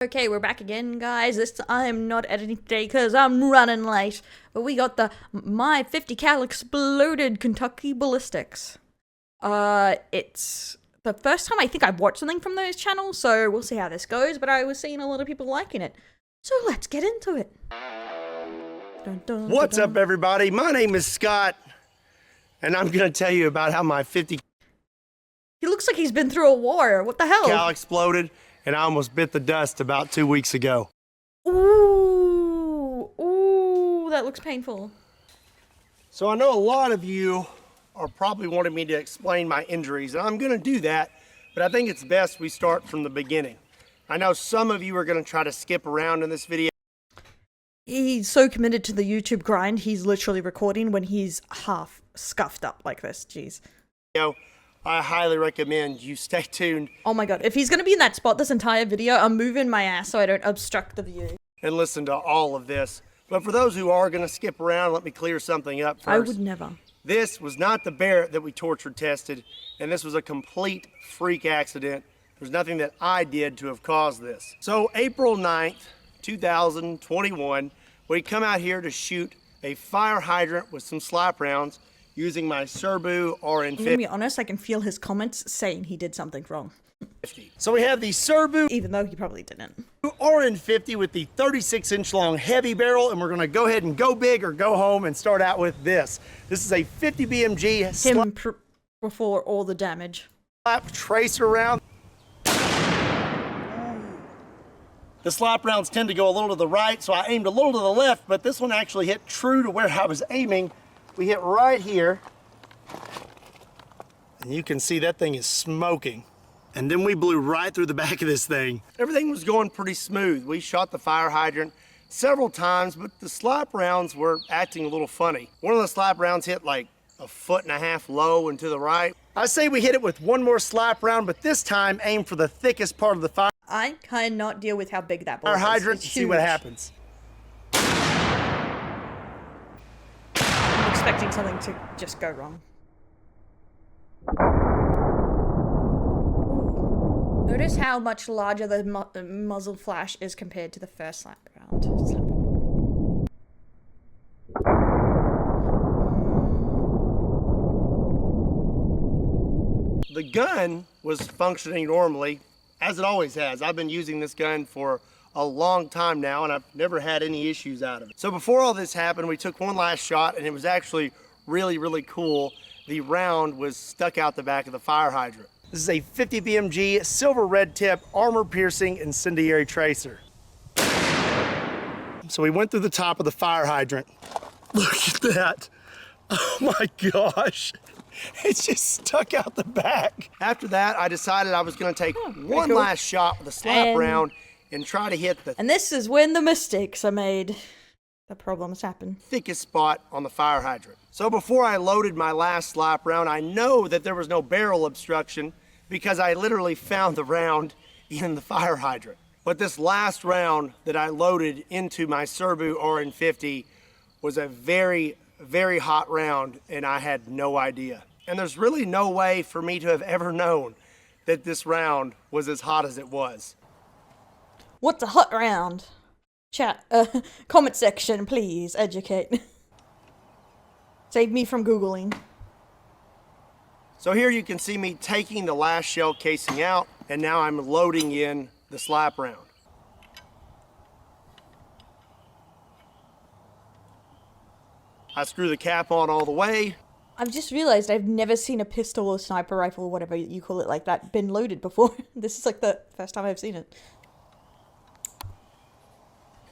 Okay, we're back again, guys. I'm not editing today because I'm running late. But we got my 50 cal exploded Kentucky Ballistics. It's the first time I think I've watched something from those channels, so we'll see how this goes. But I was seeing a lot of people liking it, so let's get into it. Dun, dun, What's dun, up, everybody? My name is Scott, and I'm gonna tell you about how my 50 He looks like he's been through a war. What the hell? cal exploded, and I almost bit the dust about 2 weeks ago. Ooh, that looks painful. So I know a lot of you are probably wanting me to explain my injuries, and I'm gonna do that, but I think it's best we start from the beginning. I know some of you are gonna try to skip around in this video. He's so committed to the YouTube grind, he's literally recording when he's half scuffed up like this. Jeez. I highly recommend you stay tuned. Oh my god, if he's gonna be in that spot this entire video, I'm moving my ass so I don't obstruct the view. And listen to all of this. But for those who are gonna skip around, let me clear something up first. I would never. This was not the Barrett that we tortured tested, and this was a complete freak accident. There's nothing that I did to have caused this. So April 9th, 2021, we come out here to shoot a fire hydrant with some slap rounds using my Serbu I'm gonna RN50. be honest, I can feel his comments saying he did something wrong. So we have the Serbu Even though he probably didn't. RN50 with the 36-inch long heavy barrel, and we're gonna go ahead and go big or go home and start out with this. This is a 50 BMG Him before all the damage. slap tracer round. The slap rounds tend to go a little to the right, so I aimed a little to the left, but this one actually hit true to where I was aiming. We hit right here, and you can see that thing is smoking. And then we blew right through the back of this thing. Everything was going pretty smooth. We shot the fire hydrant several times, but the slap rounds were acting a little funny. One of the slap rounds hit like 1.5 feet low and to the right. I say we hit it with one more slap round, but this time aim for the thickest part of the fire I cannot deal with how big that ball is. hydrant It's to see what huge. happens. I'm expecting something to just go wrong. Notice how much larger the muzzle flash is compared to the first slap round. The gun was functioning normally, as it always has. I've been using this gun for a long time now, and I've never had any issues out of it. So before all this happened, we took one last shot, and it was actually really, really cool. The round was stuck out the back of the fire hydrant. This is a 50 BMG silver red tip armor piercing incendiary tracer. So we went through the top of the fire hydrant. Look at that. Oh my gosh. It's just stuck out the back. After that, I decided I was gonna take one cool. last shot with a slap round and try to hit the And this is when the mistakes are made. The problems happen. thickest spot on the fire hydrant. So before I loaded my last slap round, I know that there was no barrel obstruction because I literally found the round in the fire hydrant. But this last round that I loaded into my Serbu RN50 was a very, very hot round, and I had no idea. And there's really no way for me to have ever known that this round was as hot as it was. What's a hot round? Chat, comment section, please educate. Save me from Googling. So here you can see me taking the last shell casing out, and now I'm loading in the slap round. I screw the cap on all the way. I've just realized I've never seen a pistol or sniper rifle, whatever you call it like that, been loaded before. This is like the first time I've seen it.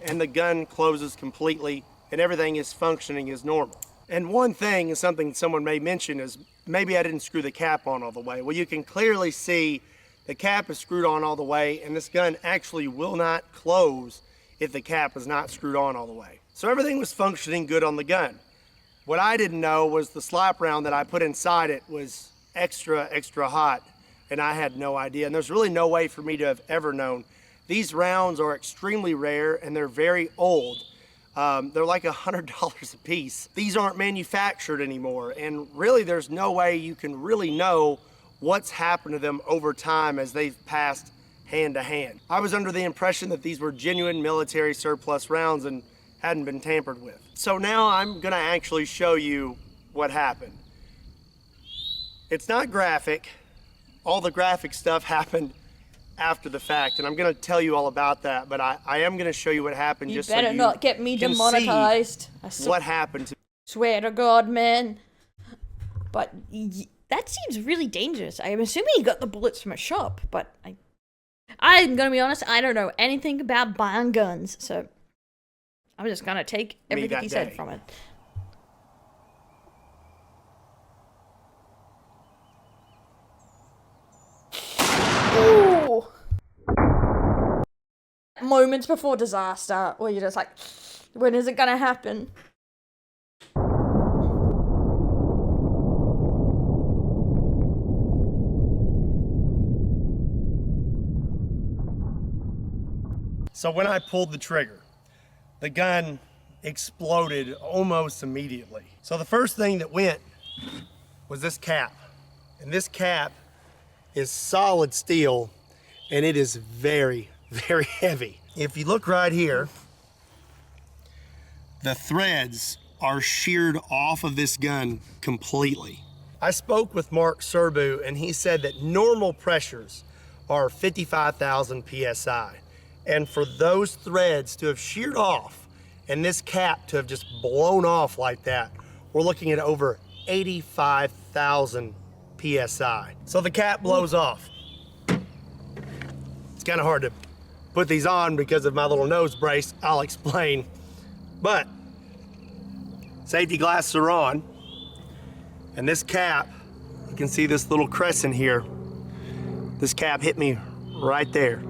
And the gun closes completely, and everything is functioning as normal. And one thing is something someone may mention is maybe I didn't screw the cap on all the way. Well, you can clearly see the cap is screwed on all the way, and this gun actually will not close if the cap is not screwed on all the way. So everything was functioning good on the gun. What I didn't know was the slap round that I put inside it was extra, extra hot, and I had no idea. And there's really no way for me to have ever known. These rounds are extremely rare, and they're very old. They're like $100 a piece. These aren't manufactured anymore, and really there's no way you can really know what's happened to them over time as they've passed hand to hand. I was under the impression that these were genuine military surplus rounds and hadn't been tampered with. So now I'm gonna actually show you what happened. It's not graphic. All the graphic stuff happened after the fact, and I'm gonna tell you all about that, but I am gonna show you what happened just so you better not get me can demonetized. see what happened to Swear to God, man. But that seems really dangerous. I'm assuming he got the bullets from a shop, but I'm gonna be honest, I don't know anything about buying guns, so I'm just gonna take everything he said from it. Ooh. Moments before disaster, where you're just like, when is it gonna happen? So when I pulled the trigger, the gun exploded almost immediately. So the first thing that went was this cap. And this cap is solid steel, and it is very, very heavy. If you look right here, the threads are sheared off of this gun completely. I spoke with Mark Serbu, and he said that normal pressures are 55,000 PSI. And for those threads to have sheared off and this cap to have just blown off like that, we're looking at over 85,000 PSI. So the cap blows off. It's kind of hard to put these on because of my little nose brace. I'll explain. But safety glasses are on. And this cap, you can see this little crescent here. This cap hit me right there.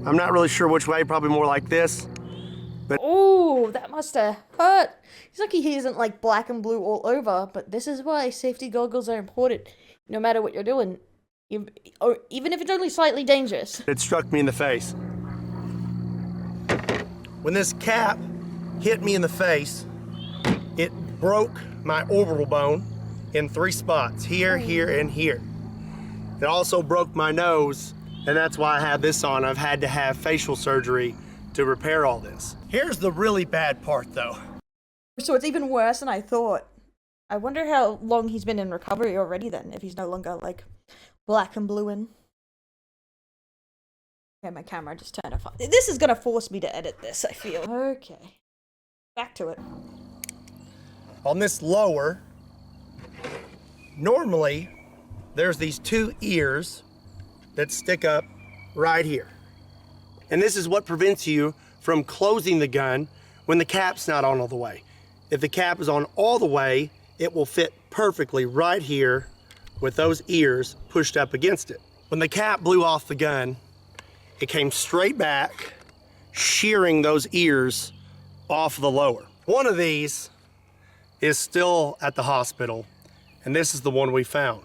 I'm not really sure which way, probably more like this. But oh, that must have hurt. He's lucky he isn't like black and blue all over, but this is why safety goggles are important. No matter what you're doing, or even if it's only slightly dangerous. It struck me in the face. When this cap hit me in the face, it broke my orbital bone in 3 spots, here, here, and here. It also broke my nose, and that's why I have this on. I've had to have facial surgery to repair all this. Here's the really bad part though. So it's even worse than I thought. I wonder how long he's been in recovery already then, if he's no longer like black and blue in. Okay, my camera just turned off. This is gonna force me to edit this, I feel. Okay. Back to it. On this lower, normally there's these 2 ears that stick up right here. And this is what prevents you from closing the gun when the cap's not on all the way. If the cap is on all the way, it will fit perfectly right here with those ears pushed up against it. When the cap blew off the gun, it came straight back, shearing those ears off the lower. One of these is still at the hospital, and this is the one we found.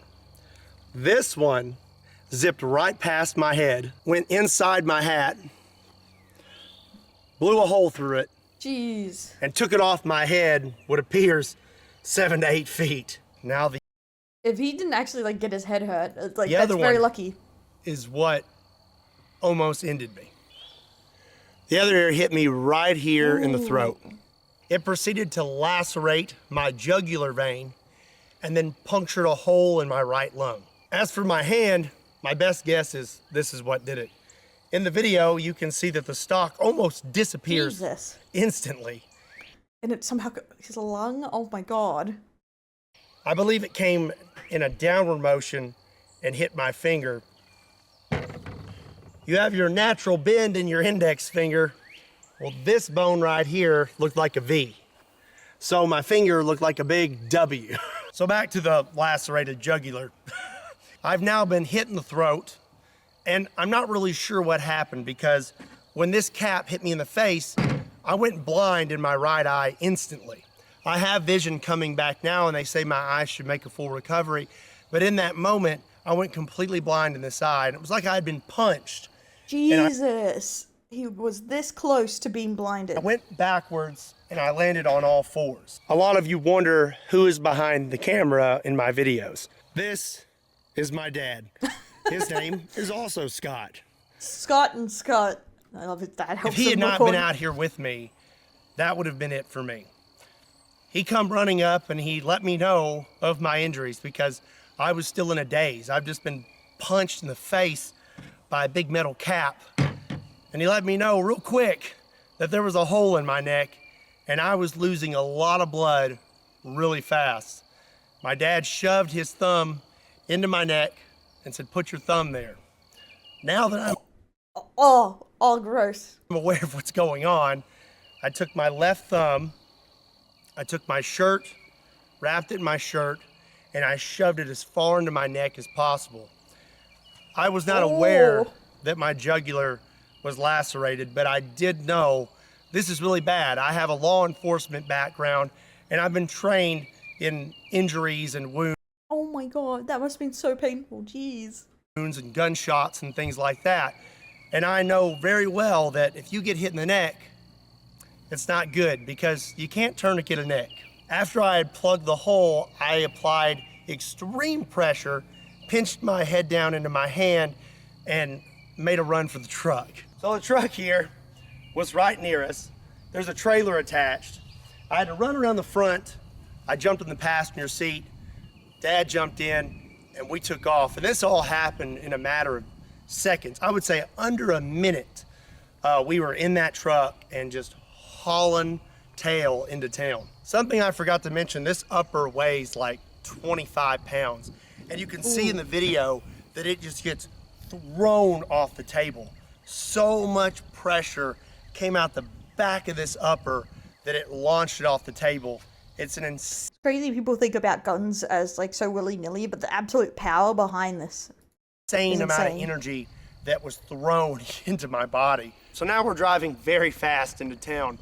This one zipped right past my head, went inside my hat, blew a hole through it, Jeez. and took it off my head what appears 7 to 8 feet. Now If he didn't actually like get his head hurt, like The that's other very one lucky. is what almost ended me. The other ear hit me right here in the throat. It proceeded to lacerate my jugular vein and then punctured a hole in my right lung. As for my hand, my best guess is this is what did it. In the video, you can see that the stock almost disappears Jesus. instantly. And it somehow, his lung, oh my God. I believe it came in a downward motion and hit my finger. You have your natural bend in your index finger. Well, this bone right here looked like a V. So my finger looked like a big W. So back to the lacerated jugular. I've now been hit in the throat, and I'm not really sure what happened because when this cap hit me in the face, I went blind in my right eye instantly. I have vision coming back now, and they say my eyes should make a full recovery. But in that moment, I went completely blind in this eye, and it was like I had been punched. Jesus. He was this close to being blinded. I went backwards, and I landed on all fours. A lot of you wonder who is behind the camera in my videos. This is my dad. His name is also Scott. Scott and Scott. I love his dad. If he had not been out here with me, that would have been it for me. He come running up and he let me know of my injuries because I was still in a daze. I've just been punched in the face by a big metal cap. And he let me know real quick that there was a hole in my neck and I was losing a lot of blood really fast. My dad shoved his thumb into my neck and said, "Put your thumb there." Now that I'm all gross. aware of what's going on, I took my left thumb, I took my shirt, wrapped it in my shirt, and I shoved it as far into my neck as possible. I was not aware that my jugular was lacerated, but I did know this is really bad. I have a law enforcement background, and I've been trained in injuries and wounds. Oh my god, that must have been so painful. Jeez. And gunshots and things like that. And I know very well that if you get hit in the neck, it's not good because you can't tourniquet a neck. After I had plugged the hole, I applied extreme pressure, pinched my head down into my hand, and made a run for the truck. So the truck here was right near us. There's a trailer attached. I had to run around the front. I jumped in the passenger seat. Dad jumped in, and we took off. And this all happened in a matter of seconds. I would say under a minute, we were in that truck and just hauling tail into town. Something I forgot to mention, this upper weighs like 25 pounds. And you can see in the video that it just gets thrown off the table. So much pressure came out the back of this upper that it launched it off the table. It's an crazy people think about guns as like so willy-nilly, but the absolute power behind this insane amount of energy that was thrown into my body. So now we're driving very fast into town.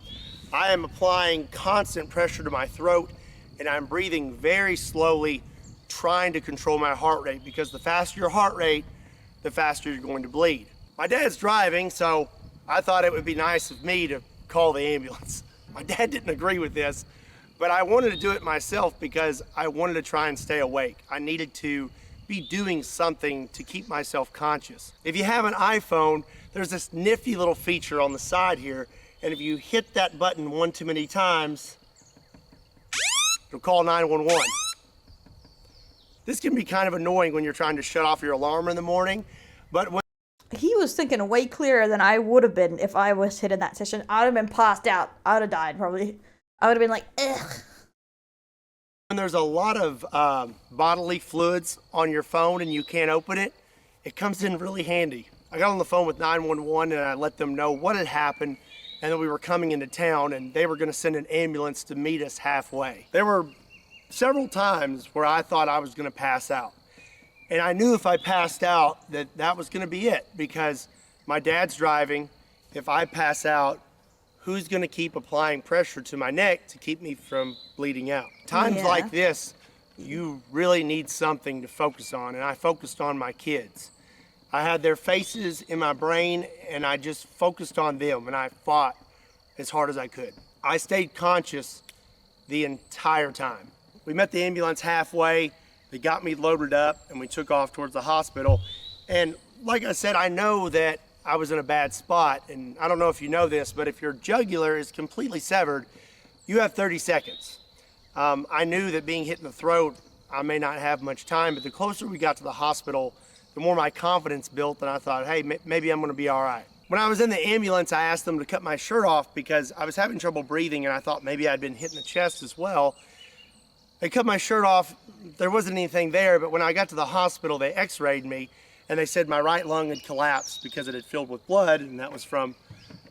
I am applying constant pressure to my throat and I'm breathing very slowly, trying to control my heart rate because the faster your heart rate, the faster you're going to bleed. My dad's driving, so I thought it would be nice of me to call the ambulance. My dad didn't agree with this, but I wanted to do it myself because I wanted to try and stay awake. I needed to be doing something to keep myself conscious. If you have an iPhone, there's this nifty little feature on the side here, and if you hit that button one too many times, it'll call 911. This can be kind of annoying when you're trying to shut off your alarm in the morning, but when he was thinking way clearer than I would have been if I was hit in that session. I would have been passed out. I would have died probably. I would have been like, ugh. When there's a lot of bodily fluids on your phone and you can't open it, it comes in really handy. I got on the phone with 911 and I let them know what had happened and that we were coming into town and they were going to send an ambulance to meet us halfway. There were several times where I thought I was going to pass out. And I knew if I passed out that that was going to be it because my dad's driving. If I pass out, who's going to keep applying pressure to my neck to keep me from bleeding out? Times like this, you really need something to focus on, and I focused on my kids. I had their faces in my brain, and I just focused on them, and I fought as hard as I could. I stayed conscious the entire time. We met the ambulance halfway. They got me loaded up, and we took off towards the hospital. And like I said, I know that I was in a bad spot, and I don't know if you know this, but if your jugular is completely severed, you have 30 seconds. I knew that being hit in the throat, I may not have much time, but the closer we got to the hospital, the more my confidence built, and I thought, hey, maybe I'm gonna be all right. When I was in the ambulance, I asked them to cut my shirt off because I was having trouble breathing, and I thought maybe I'd been hit in the chest as well. They cut my shirt off, there wasn't anything there, but when I got to the hospital, they x-rayed me, and they said my right lung had collapsed because it had filled with blood, and that was from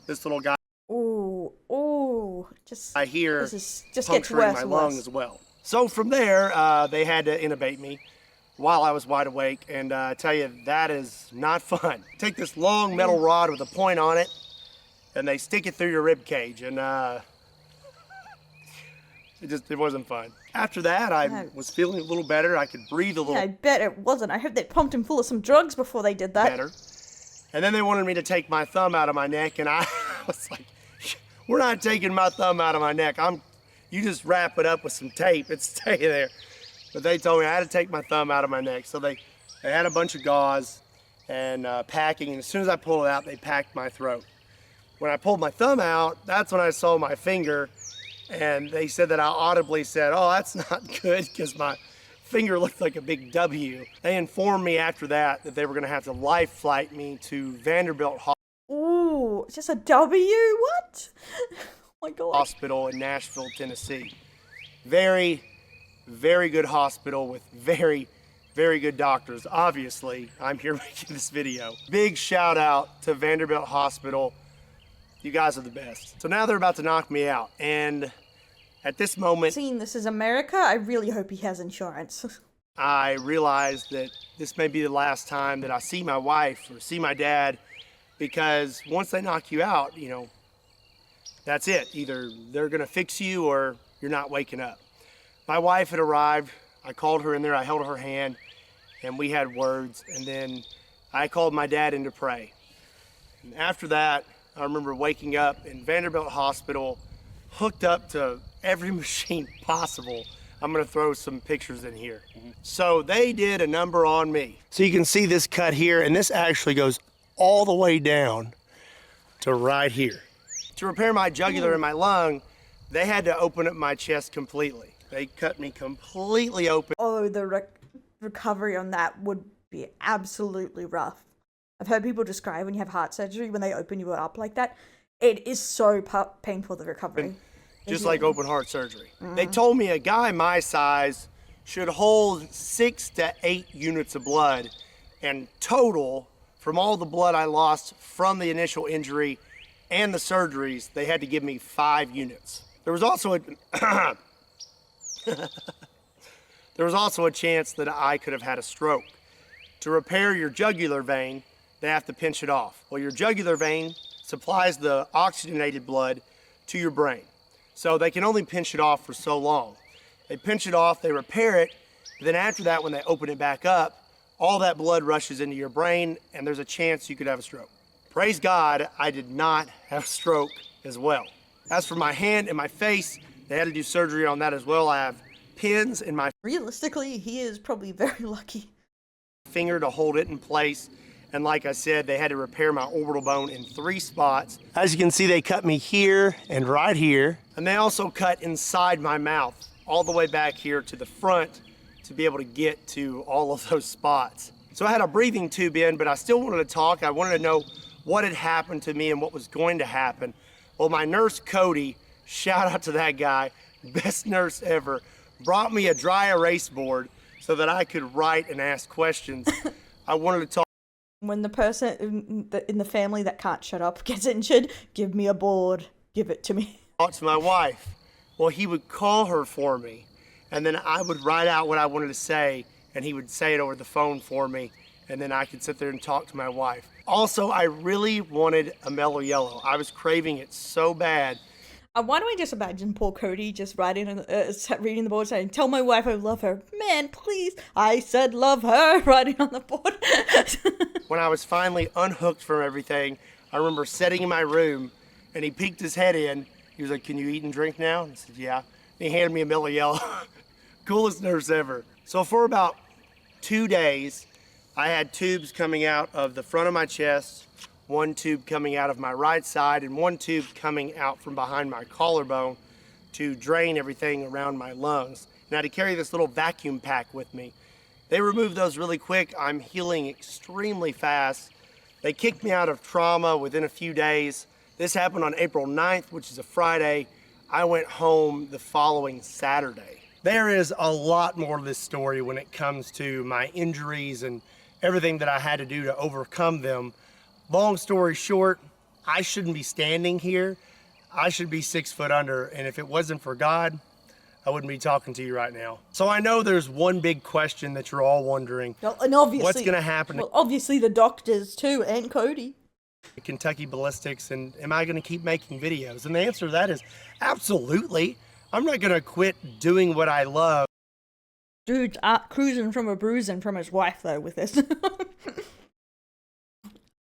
this little guy. Ooh, just I hear just gets puncturing worse my and lung worse. as well. So from there, they had to intubate me while I was wide awake, and I tell you, that is not fun. Take this long metal rod with a point on it, and they stick it through your rib cage, and it wasn't fun. After that, I was feeling a little better. I could breathe a little I bet it wasn't. I hope they pumped him full of some drugs before they did that. better. And then they wanted me to take my thumb out of my neck, and I was like, we're not taking my thumb out of my neck. You just wrap it up with some tape and stay there. But they told me I had to take my thumb out of my neck. So they had a bunch of gauze, and packing. And as soon as I pulled it out, they packed my throat. When I pulled my thumb out, that's when I saw my finger, and they said that I audibly said, "Oh, that's not good," because my finger looked like a big W. They informed me after that they were going to have to life flight me to Vanderbilt Ooh, just a W? What? Oh my God. Hospital in Nashville, Tennessee. Very, very good hospital with very, very good doctors. Obviously, I'm here making this video. Big shout out to Vanderbilt Hospital. You guys are the best. So now they're about to knock me out, and at this moment, Seeing this is America, I really hope he has insurance. I realized that this may be the last time that I see my wife or see my dad, because once they knock you out, you know, that's it. Either they're gonna fix you or you're not waking up. My wife had arrived. I called her in there, I held her hand, and we had words, and then I called my dad in to pray. And after that, I remember waking up in Vanderbilt Hospital, hooked up to every machine possible. I'm gonna throw some pictures in here. So they did a number on me. So you can see this cut here, and this actually goes all the way down to right here. To repair my jugular and my lung, they had to open up my chest completely. They cut me completely open. Oh, the recovery on that would be absolutely rough. I've heard people describe when you have heart surgery, when they open you up like that, it is so painful, the recovery. Just like open heart surgery. They told me a guy my size should hold 6 to 8 units of blood, and total, from all the blood I lost from the initial injury and the surgeries, they had to give me 5 units. There was also a chance that I could have had a stroke. To repair your jugular vein, they have to pinch it off. Well, your jugular vein supplies the oxygenated blood to your brain. So they can only pinch it off for so long. They pinch it off, they repair it, then after that, when they open it back up, all that blood rushes into your brain, and there's a chance you could have a stroke. Praise God, I did not have a stroke as well. As for my hand and my face, they had to do surgery on that as well. I have pins in my Realistically, he is probably very lucky. finger to hold it in place. And like I said, they had to repair my orbital bone in 3 spots. As you can see, they cut me here and right here. And they also cut inside my mouth, all the way back here to the front, to be able to get to all of those spots. So I had a breathing tube in, but I still wanted to talk. I wanted to know what had happened to me and what was going to happen. Well, my nurse, Cody, shout out to that guy, best nurse ever, brought me a dry erase board so that I could write and ask questions. I wanted to talk. When the person in the family that can't shut up gets injured, give me a board. Give it to me. Talk to my wife. Well, he would call her for me, and then I would write out what I wanted to say, and he would say it over the phone for me, and then I could sit there and talk to my wife. Also, I really wanted a mellow yellow. I was craving it so bad. Why don't I just imagine poor Cody just reading the board saying, "Tell my wife I love her." Man, please. I said love her, writing on the board. When I was finally unhooked from everything, I remember sitting in my room, and he peeked his head in. He was like, "Can you eat and drink now?" And I said, "Yeah." And he handed me a mellow yellow. Coolest nurse ever. So for about 2 days, I had tubes coming out of the front of my chest, 1 tube coming out of my right side, and 1 tube coming out from behind my collarbone to drain everything around my lungs. And I had to carry this little vacuum pack with me. They removed those really quick. I'm healing extremely fast. They kicked me out of trauma within a few days. This happened on April 9th, which is a Friday. I went home the following Saturday. There is a lot more to this story when it comes to my injuries and everything that I had to do to overcome them. Long story short, I shouldn't be standing here. I should be 6 foot under, and if it wasn't for God, I wouldn't be talking to you right now. So I know there's one big question that you're all wondering. Well, and obviously, what's gonna happen well, obviously the doctors too, and Cody. to Kentucky Ballistics, and am I gonna keep making videos? And the answer to that is absolutely. I'm not gonna quit doing what I love. Dude's cruising from a bruising from his wife though with this.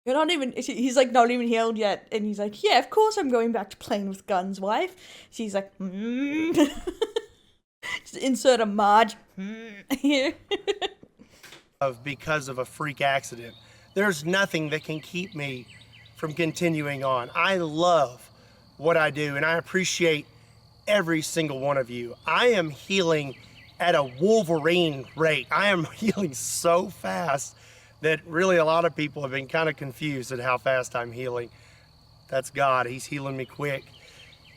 You're not even, he's like not even healed yet. And he's like, "Yeah, of course I'm going back to playing with guns, wife." She's like, Just insert a Marge here. Because of a freak accident. there's nothing that can keep me from continuing on. I love what I do, and I appreciate every single one of you. I am healing at a Wolverine rate. I am healing so fast that really a lot of people have been kind of confused at how fast I'm healing. That's God, He's healing me quick.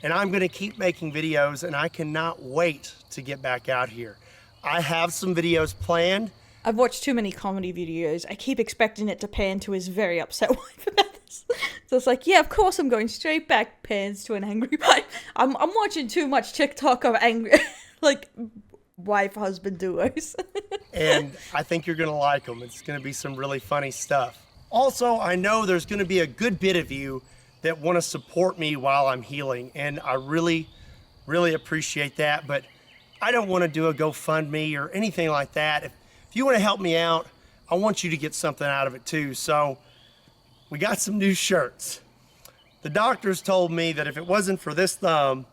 And I'm gonna keep making videos, and I cannot wait to get back out here. I have some videos planned. I've watched too many comedy videos. I keep expecting it to pan to his very upset wife about this. So it's like, yeah, of course I'm going straight back, pans to an angry wife. I'm watching too much TikTok of angry, like, wife-husband duos. And I think you're gonna like them. It's gonna be some really funny stuff. Also, I know there's gonna be a good bit of you that want to support me while I'm healing, and I really, really appreciate that, but I don't want to do a GoFundMe or anything like that. If you want to help me out, I want you to get something out of it too. So we got some new shirts. The doctors told me that if it wasn't for this thumb,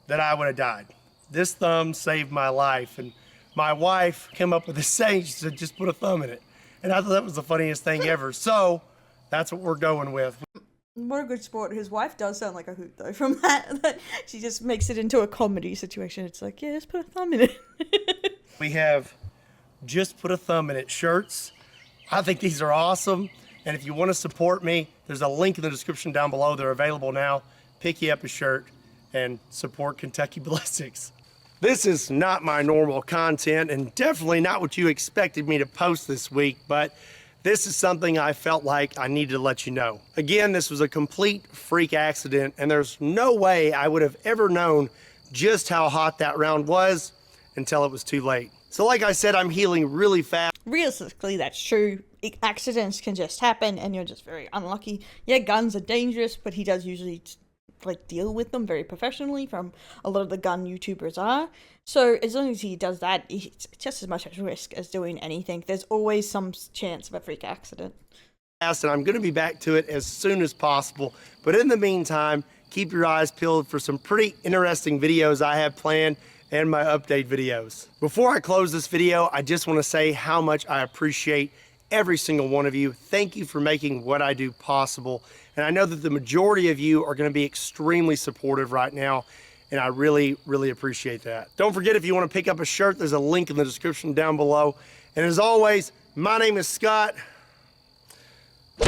that I would have died. This thumb saved my life, and my wife came up with this saying. She said, just put a thumb in it. And I thought that was the funniest thing ever. So that's what we're going with. What a good sport. His wife does sound like a hoot, though, from that. She just makes it into a comedy situation. It's like, yeah, just put a thumb in it. We have just put a thumb in it shirts. I think these are awesome. And if you want to support me, there's a link in the description down below. They're available now. Pick you up a shirt and support Kentucky Ballistics. This is not my normal content, and definitely not what you expected me to post this week, but this is something I felt like I needed to let you know. Again, this was a complete freak accident, and there's no way I would have ever known just how hot that round was until it was too late. So like I said, I'm healing really fast. Realistically, that's true. Accidents can just happen, and you're just very unlucky. Yeah, guns are dangerous, but he does usually deal with them very professionally, from a lot of the gun YouTubers are. So as long as he does that, it's just as much at risk as doing anything. There's always some chance of a freak accident. And I'm going to be back to it as soon as possible. But in the meantime, keep your eyes peeled for some pretty interesting videos I have planned and my update videos. Before I close this video, I just want to say how much I appreciate every single one of you. Thank you for making what I do possible. And I know that the majority of you are going to be extremely supportive right now, and I really, really appreciate that. Don't forget, if you want to pick up a shirt, there's a link in the description down below. And as always, my name is Scott.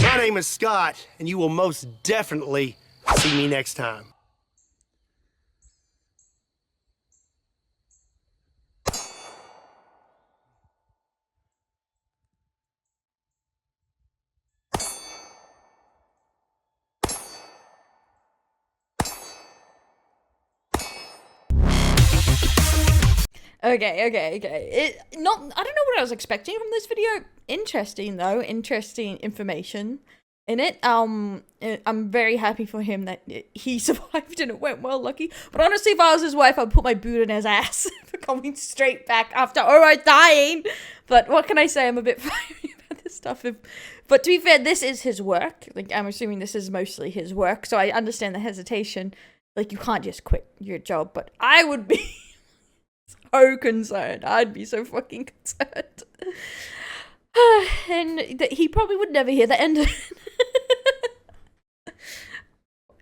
My name is Scott, and you will most definitely see me next time. Okay. I don't know what I was expecting from this video. Interesting though, interesting information in it. I'm very happy for him that he survived and it went well, lucky. But honestly, if I was his wife, I'd put my boot in his ass for coming straight back after alright dying. But what can I say? I'm a bit fiery about this stuff. But to be fair, this is his work. Like, I'm assuming this is mostly his work, so I understand the hesitation. Like, you can't just quit your job, but I would be so concerned. I'd be so fucking concerned. And that he probably would never hear the end of it.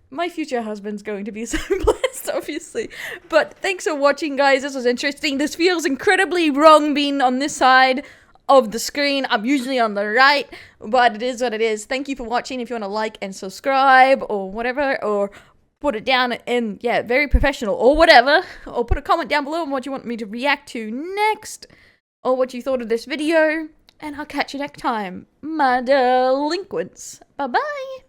My future husband's going to be so blessed, obviously. But thanks for watching, guys. This was interesting. This feels incredibly wrong being on this side of the screen. I'm usually on the right, but it is what it is. Thank you for watching. If you want to like and subscribe or whatever, or put it down in, yeah, very professional or whatever, or put a comment down below on what you want me to react to next, or what you thought of this video, and I'll catch you next time, my delinquents. Bye-bye.